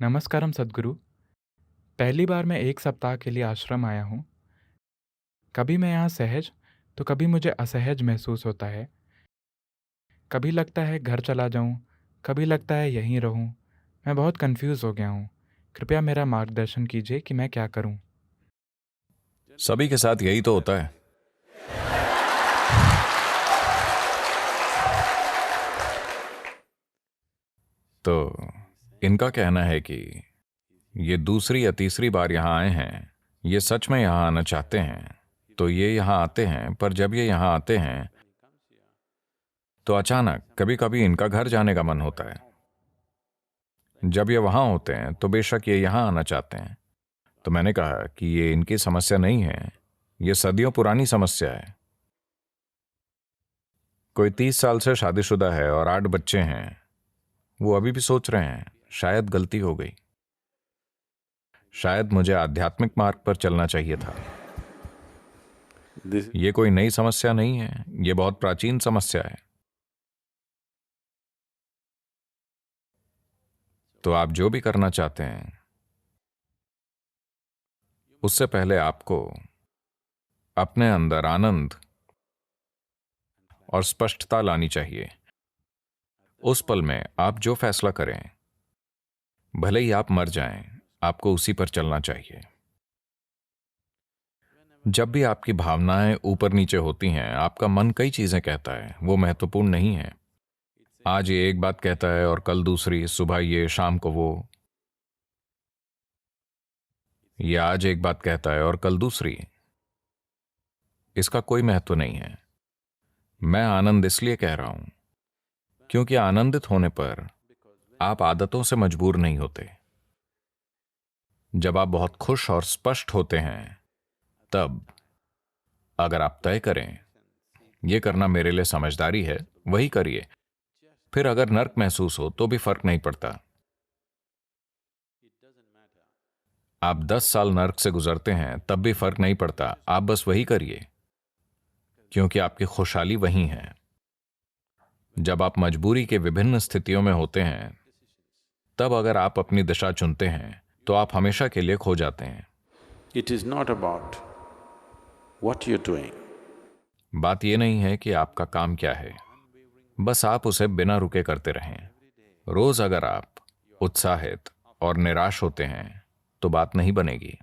नमस्कारम सद्गुरु। पहली बार मैं 1 सप्ताह के लिए आश्रम आया हूँ। कभी मैं यहाँ सहज, तो कभी मुझे असहज महसूस होता है। कभी लगता है घर चला जाऊँ, कभी लगता है यहीं रहूँ। मैं बहुत कन्फ्यूज़ हो गया हूँ। कृपया मेरा मार्गदर्शन कीजिए कि मैं क्या करूँ? सभी के साथ यही तो होता है। तो इनका कहना है कि ये दूसरी या तीसरी बार यहां आए हैं। ये सच में यहां आना चाहते हैं, तो ये यहां आते हैं। पर जब ये यहां आते हैं तो अचानक कभी कभी इनका घर जाने का मन होता है। जब ये वहां होते हैं तो बेशक ये यहां आना चाहते हैं। तो मैंने कहा कि ये इनकी समस्या नहीं है, ये सदियों पुरानी समस्या है। कोई 30 साल से शादीशुदा है और 8 बच्चे हैं। वो अभी भी सोच रहे हैं शायद गलती हो गई, शायद मुझे आध्यात्मिक मार्ग पर चलना चाहिए था। This, ये कोई नई समस्या नहीं है, ये बहुत प्राचीन समस्या है। तो आप जो भी करना चाहते हैं, उससे पहले आपको अपने अंदर आनंद और स्पष्टता लानी चाहिए। उस पल में आप जो फैसला करें, भले ही आप मर जाएं, आपको उसी पर चलना चाहिए। जब भी आपकी भावनाएं ऊपर नीचे होती हैं, आपका मन कई चीजें कहता है, वो महत्वपूर्ण नहीं है। आज ये एक बात कहता है और कल दूसरी, सुबह ये शाम को वो। ये आज एक बात कहता है और कल दूसरी। इसका कोई महत्व नहीं है। मैं आनंद इसलिए कह रहा हूं क्योंकि आनंदित होने पर आप आदतों से मजबूर नहीं होते। जब आप बहुत खुश और स्पष्ट होते हैं, तब अगर आप तय करें यह करना मेरे लिए समझदारी है, वही करिए। फिर अगर नर्क महसूस हो तो भी फर्क नहीं पड़ता। आप 10 साल नर्क से गुजरते हैं तब भी फर्क नहीं पड़ता, आप बस वही करिए, क्योंकि आपकी खुशहाली वही है। जब आप मजबूरी के विभिन्न स्थितियों में होते हैं, तब अगर आप अपनी दिशा चुनते हैं तो आप हमेशा के लिए खो जाते हैं। it is not about what you're doing. बात यह नहीं है कि आपका काम क्या है, बस आप उसे बिना रुके करते रहें। रोज अगर आप उत्साहित और निराश होते हैं तो बात नहीं बनेगी।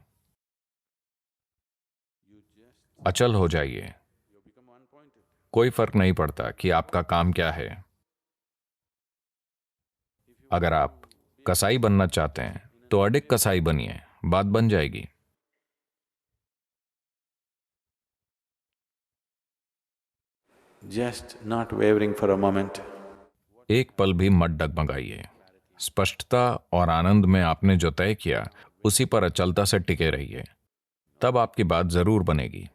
अचल हो जाइए। कोई फर्क नहीं पड़ता कि आपका काम क्या है। अगर आप कसाई बनना चाहते हैं तो अडिग कसाई बनिए, बात बन जाएगी। Just not wavering for a moment. एक पल भी मत डगमगाइए। स्पष्टता और आनंद में आपने जो तय किया, उसी पर अचलता से टिके रहिए, तब आपकी बात जरूर बनेगी।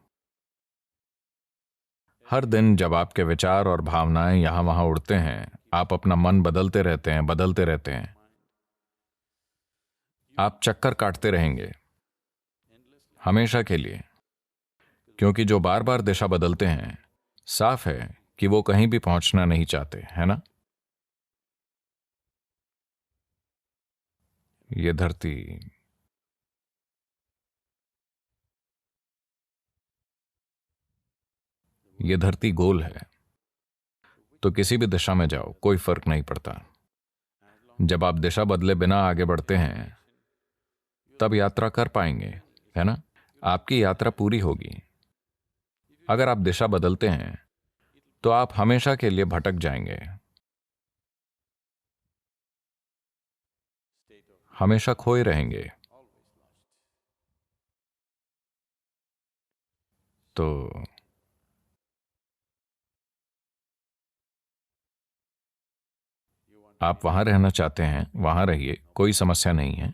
हर दिन जब आपके विचार और भावनाएं यहां वहां उड़ते हैं, आप अपना मन बदलते रहते हैं, बदलते रहते हैं। आप चक्कर काटते रहेंगे हमेशा के लिए, क्योंकि जो बार बार दिशा बदलते हैं, साफ है कि वो कहीं भी पहुंचना नहीं चाहते, है ना? ये धरती ये धरती गोल है, तो किसी भी दिशा में जाओ कोई फर्क नहीं पड़ता। जब आप दिशा बदले बिना आगे बढ़ते हैं, तब यात्रा कर पाएंगे, है ना? आपकी यात्रा पूरी होगी। अगर आप दिशा बदलते हैं तो आप हमेशा के लिए भटक जाएंगे, हमेशा खोए रहेंगे। तो आप वहां रहना चाहते हैं, वहां रहिए, कोई समस्या नहीं है।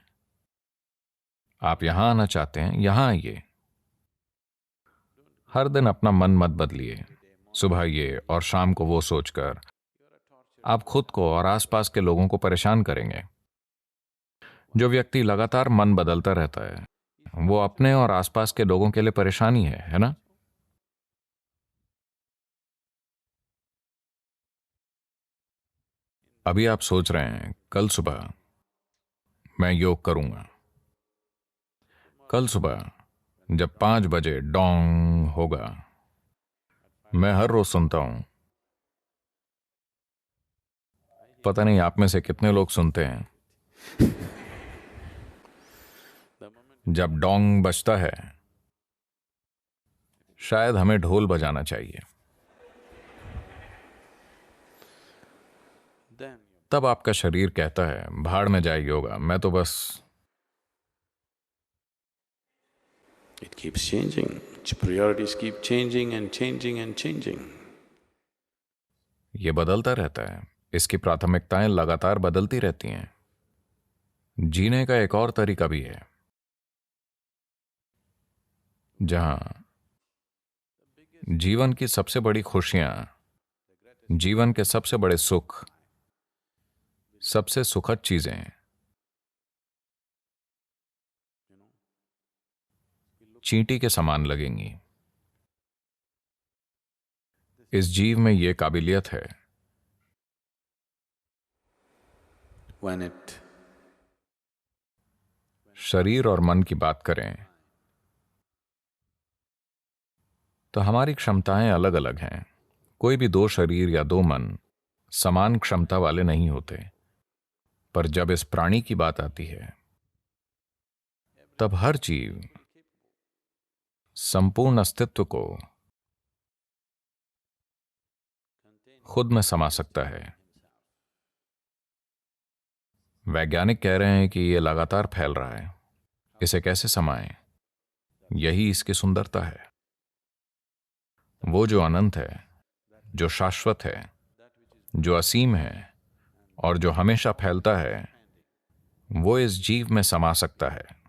आप यहां आना चाहते हैं, यहां आइए। हर दिन अपना मन मत बदलिए। सुबह ये और शाम को वो सोचकर आप खुद को और आसपास के लोगों को परेशान करेंगे। जो व्यक्ति लगातार मन बदलता रहता है, वो अपने और आसपास के लोगों के लिए परेशानी है ना? अभी आप सोच रहे हैं कल सुबह मैं योग करूंगा। कल सुबह जब 5 बजे डोंग होगा, मैं हर रोज सुनता हूं। पता नहीं आप में से कितने लोग सुनते हैं। जब डोंग बजता है, शायद हमें ढोल बजाना चाहिए। Then तब आपका शरीर कहता है, भाड़ में जाए योगा, मैं तो बस। it keeps changing. Its priorities keep changing and changing and changing. ये बदलता रहता है, इसकी प्राथमिकताएं लगातार बदलती रहती हैं। जीने का एक और तरीका भी है, जहां जीवन की सबसे बड़ी खुशियां, जीवन के सबसे बड़े सुख, सबसे सुखद चीजें चींटी के समान लगेंगी। इस जीव में यह काबिलियत है। When it शरीर और मन की बात करें तो हमारी क्षमताएं अलग अलग हैं। कोई भी दो शरीर या दो मन समान क्षमता वाले नहीं होते। पर जब इस प्राणी की बात आती है, तब हर जीव संपूर्ण अस्तित्व को खुद में समा सकता है। वैज्ञानिक कह रहे हैं कि यह लगातार फैल रहा है। इसे कैसे समाएं? यही इसकी सुंदरता है। वो जो अनंत है, जो शाश्वत है, जो असीम है और जो हमेशा फैलता है, वो इस जीव में समा सकता है।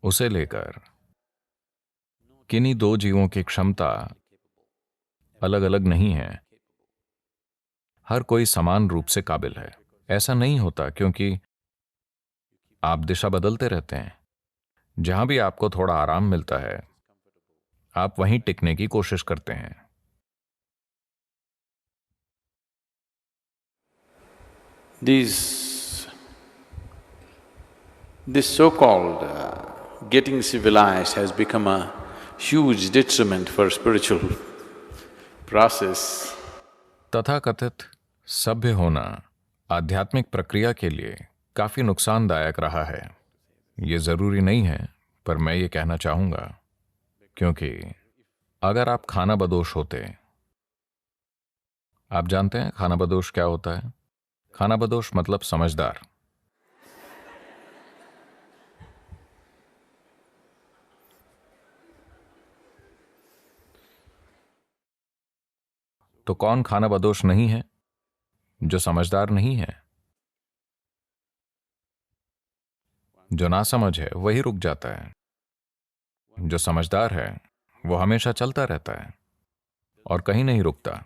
उसे लेकर किन्हीं दो जीवों की क्षमता अलग अलग नहीं है। हर कोई समान रूप से काबिल है। ऐसा नहीं होता, क्योंकि आप दिशा बदलते रहते हैं। जहां भी आपको थोड़ा आराम मिलता है, आप वहीं टिकने की कोशिश करते हैं। This so-called getting civilized has become a huge detriment for spiritual process. तथाकथित सभ्य होना आध्यात्मिक प्रक्रिया के लिए काफी नुकसानदायक रहा है। ये जरूरी नहीं है, पर मैं ये कहना चाहूंगा, क्योंकि अगर आप खानाबदोश होते, आप जानते हैं खानाबदोश क्या होता है? खानाबदोश मतलब समझदार। तो कौन खानाबदोश नहीं है? जो समझदार नहीं है। जो नासमझ है वही रुक जाता है। जो समझदार है वो हमेशा चलता रहता है और कहीं नहीं रुकता।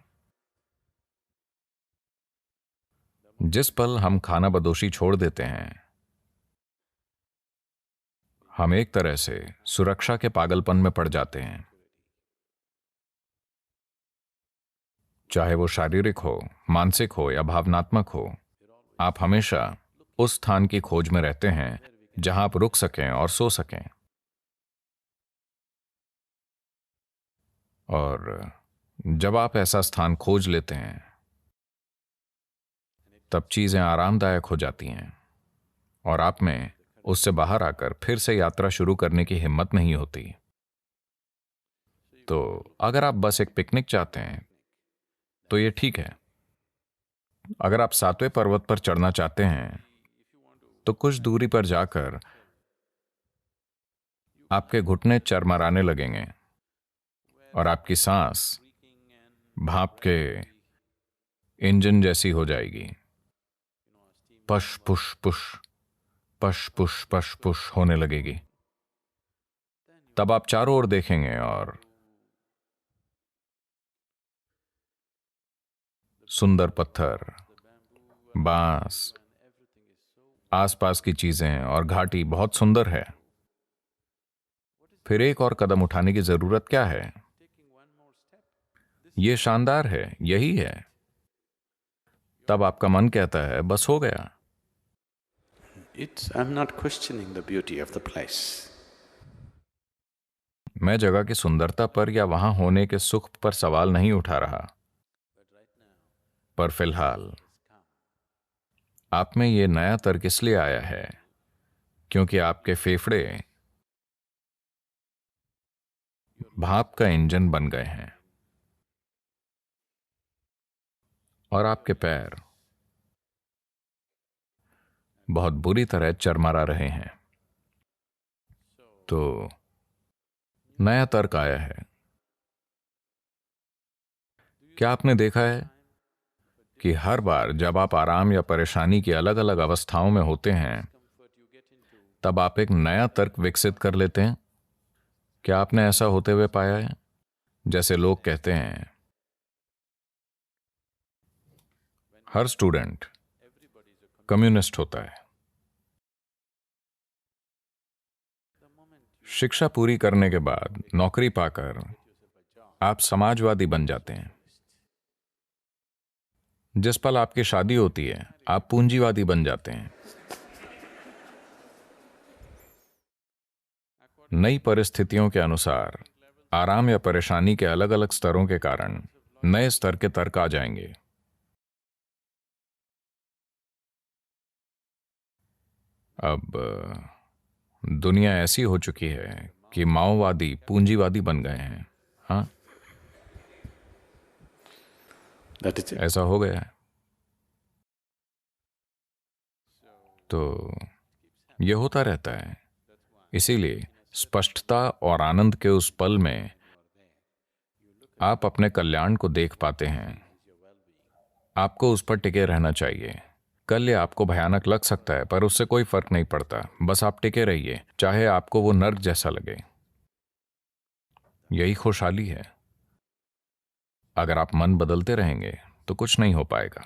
जिस पल हम खानाबदोशी छोड़ देते हैं, हम एक तरह से सुरक्षा के पागलपन में पड़ जाते हैं। चाहे वो शारीरिक हो, मानसिक हो या भावनात्मक हो, आप हमेशा उस स्थान की खोज में रहते हैं जहां आप रुक सकें और सो सकें। और जब आप ऐसा स्थान खोज लेते हैं, तब चीजें आरामदायक हो जाती हैं और आप में उससे बाहर आकर फिर से यात्रा शुरू करने की हिम्मत नहीं होती। तो अगर आप बस एक पिकनिक चाहते हैं तो ये ठीक है। अगर आप 7वें पर्वत पर चढ़ना चाहते हैं तो कुछ दूरी पर जाकर आपके घुटने चरमराने लगेंगे और आपकी सांस भाप के इंजन जैसी हो जाएगी। पश पुश पुश, पश पुश पश पुश होने लगेगी। तब आप चारों ओर देखेंगे और सुंदर पत्थर, बांस, आसपास की चीजें और घाटी बहुत सुंदर है। फिर एक और कदम उठाने की जरूरत क्या है? यह शानदार है, यही है। तब आपका मन कहता है, बस हो गया, I'm not questioning the beauty of the place. मैं जगह की सुंदरता पर या वहां होने के सुख पर सवाल नहीं उठा रहा, पर फिलहाल आप में ये नया तर्क इसलिए आया है क्योंकि आपके फेफड़े भाप का इंजन बन गए हैं और आपके पैर बहुत बुरी तरह चरमरा रहे हैं। तो नया तर्क आया है। क्या आपने देखा है कि हर बार जब आप आराम या परेशानी की अलग अलग अवस्थाओं में होते हैं, तब आप एक नया तर्क विकसित कर लेते हैं? क्या आपने ऐसा होते हुए पाया है? जैसे लोग कहते हैं, हर स्टूडेंट कम्युनिस्ट होता है। शिक्षा पूरी करने के बाद नौकरी पाकर आप समाजवादी बन जाते हैं। जिस पल आपकी शादी होती है, आप पूंजीवादी बन जाते हैं। नई परिस्थितियों के अनुसार आराम या परेशानी के अलग अलग स्तरों के कारण नए स्तर के तर्क आ जाएंगे। अब दुनिया ऐसी हो चुकी है कि माओवादी पूंजीवादी बन गए हैं। हाँ, That is it. ऐसा हो गया है। तो यह होता रहता है। इसीलिए स्पष्टता और आनंद के उस पल में आप अपने कल्याण को देख पाते हैं। आपको उस पर टिके रहना चाहिए। कल ये आपको भयानक लग सकता है, पर उससे कोई फर्क नहीं पड़ता। बस आप टिके रहिए, चाहे आपको वो नर्क जैसा लगे। यही खुशहाली है। अगर आप मन बदलते रहेंगे तो कुछ नहीं हो पाएगा।